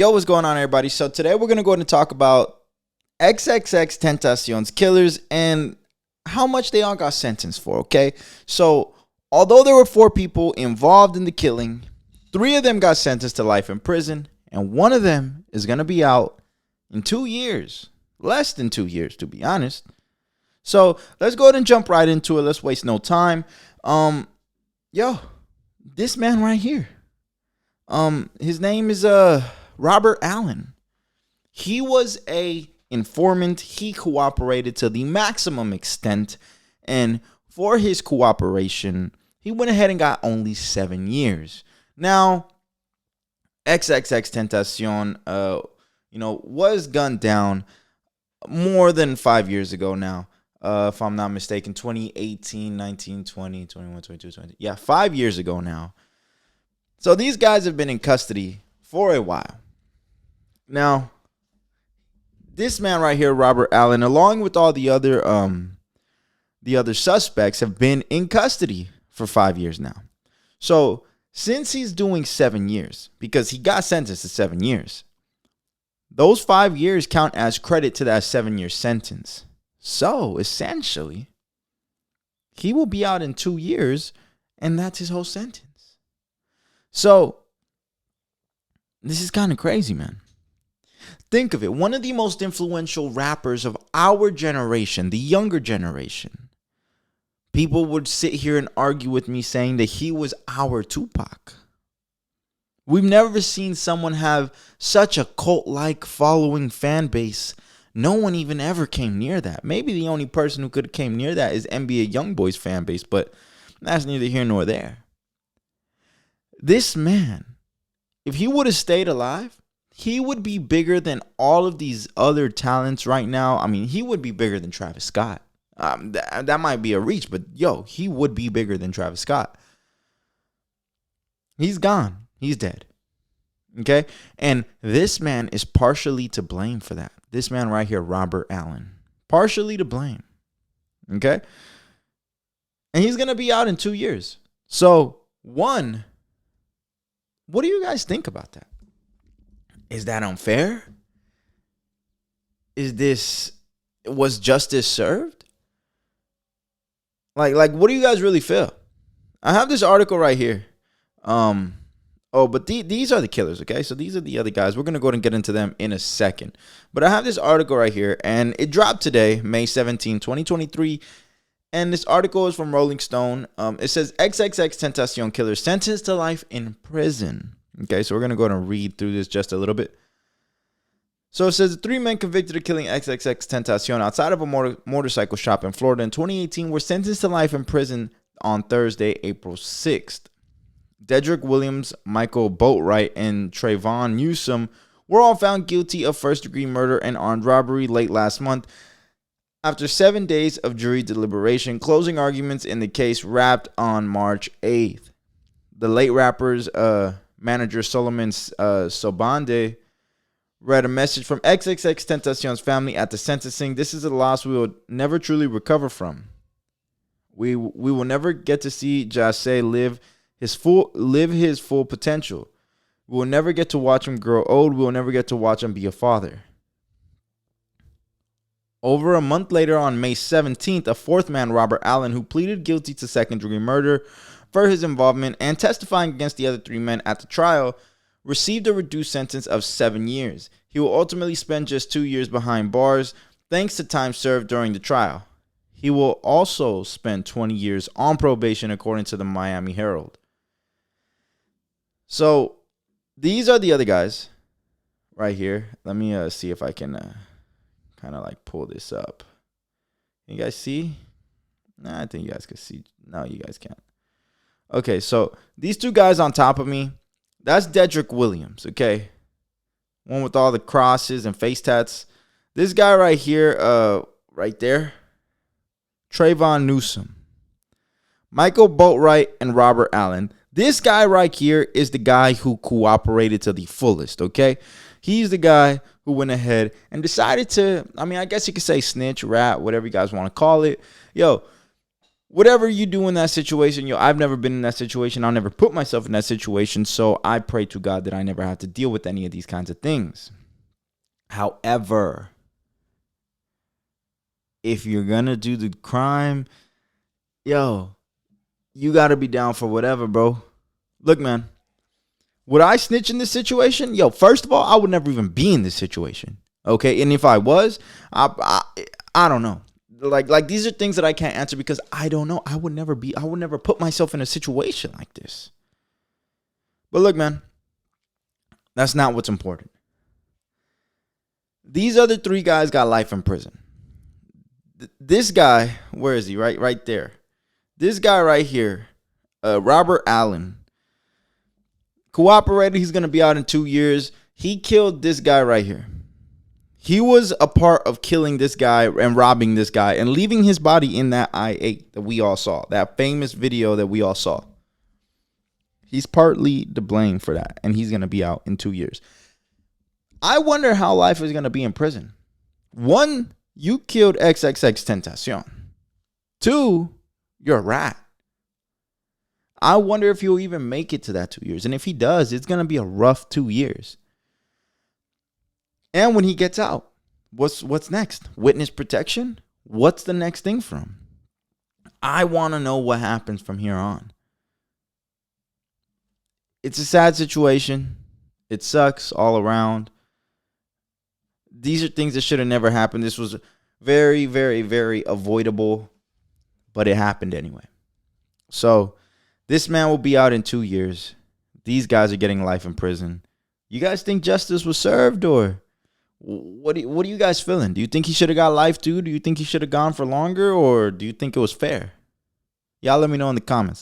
Yo, what's going on, everybody? So today we're going to go ahead and talk about XXXTentacion's killers and how much they all got sentenced for, okay? So although there were 4 people involved in the killing, 3 of them got sentenced to life in prison, and one of them is going to be out in 2 years. Less than 2 years, to be honest. So let's go ahead and jump right into it. Let's waste no time. This man right here. His name is Robert Allen. He was a informant. He cooperated to the maximum extent, and for his cooperation, he went ahead and got only 7 years. Now, XXXTentacion, was gunned down more than 5 years ago now. If I'm not mistaken, 2018, 19, 20, 21, 22, 20. Yeah, 5 years ago now. So these guys have been in custody for a while. Now, this man right here, Robert Allen, along with all the other suspects, have been in custody for 5 years now. So since he's doing 7 years, because he got sentenced to 7 years, those 5 years count as credit to that 7-year sentence. So essentially, he will be out in 2 years, and that's his whole sentence. So this is kind of crazy, man. Think of it. One of the most influential rappers of our generation, the younger generation, people would sit here and argue with me saying that he was our Tupac. We've never seen someone have such a cult-like following fan base. No one even ever came near that. Maybe the only person who could have came near that is NBA YoungBoy's fan base, but that's neither here nor there. This man, if he would have stayed alive, he would be bigger than all of these other talents right now. I mean, he would be bigger than Travis Scott. That might be a reach, but he would be bigger than Travis Scott. He's gone. He's dead. Okay? And this man is partially to blame for that. This man right here, Robert Allen, partially to blame. Okay? And he's going to be out in 2 years. So, what do you guys think about that? Is that unfair? Was justice served? Like, what do you guys really feel? I have this article right here. But these are the killers, okay? So these are the other guys. We're going to go ahead and get into them in a second. But I have this article right here, and it dropped today, May 17, 2023. And this article is from Rolling Stone. It says, XXXTentacion killer sentenced to life in prison. Okay, so we're going to go ahead and read through this just a little bit. So it says, 3 men convicted of killing XXXTentacion outside of a motorcycle shop in Florida in 2018 were sentenced to life in prison on Thursday, April 6th. Dedrick Williams, Michael Boatwright, and Trayvon Newsome were all found guilty of first-degree murder and armed robbery late last month. After 7 days of jury deliberation, closing arguments in the case wrapped on March 8th. The late rapper's manager Solomon Sobande read a message from XXXTentacion's family at the sentencing. This is a loss we will never truly recover from. We will never get to see Jassé live his full potential. We will never get to watch him grow old. We will never get to watch him be a father. Over a month later, on May 17th, a 4th man, Robert Allen, who pleaded guilty to second-degree murder for his involvement and testifying against the other 3 men at the trial, received a reduced sentence of 7 years. He will ultimately spend just 2 years behind bars, thanks to time served during the trial. He will also spend 20 years on probation, according to the Miami Herald. So, these are the other guys right here. Let me see if I can kind of like pull this up. You guys see? Nah, I think you guys can see. No, you guys can't. Okay, so these 2 guys on top of me, that's Dedrick Williams, okay? One with all the crosses and face tats. This guy right here, right there, Trayvon Newsome. Michael Boatwright and Robert Allen. This guy right here is the guy who cooperated to the fullest, okay? He's the guy who went ahead and decided to, I guess you could say snitch, rat, whatever you guys want to call it. whatever you do in that situation, yo, I've never been in that situation. I'll never put myself in that situation. So I pray to God that I never have to deal with any of these kinds of things. However, if you're going to do the crime, yo, you got to be down for whatever, bro. Look, man, would I snitch in this situation? Yo, first of all, I would never even be in this situation. Okay. And if I was, I don't know. Like these are things that I can't answer because I don't know. I would never put myself in a situation like this. But look, man, that's not what's important. These other 3 guys got life in prison. This guy, where is he? Right there. This guy right here, Robert Allen, cooperated. He's going to be out in 2 years. He killed this guy right here. He was a part of killing this guy and robbing this guy and leaving his body in that I-8 that we all saw, that famous video that we all saw. He's partly to blame for that, and he's going to be out in 2 years. I wonder how life is going to be in prison. 1, you killed XXXTentacion. 2, you're a rat. I wonder if he'll even make it to that 2 years. And if he does, it's going to be a rough 2 years. And when he gets out, what's next? Witness protection? What's the next thing for him? I want to know what happens from here on. It's a sad situation. It sucks all around. These are things that should have never happened. This was very, very, very avoidable, but it happened anyway. So this man will be out in 2 years. These guys are getting life in prison. You guys think justice was served, or what are you guys feeling? Do you think he should have got life too? Do you think he should have gone for longer, or do you think it was fair? Y'all let me know in the comments.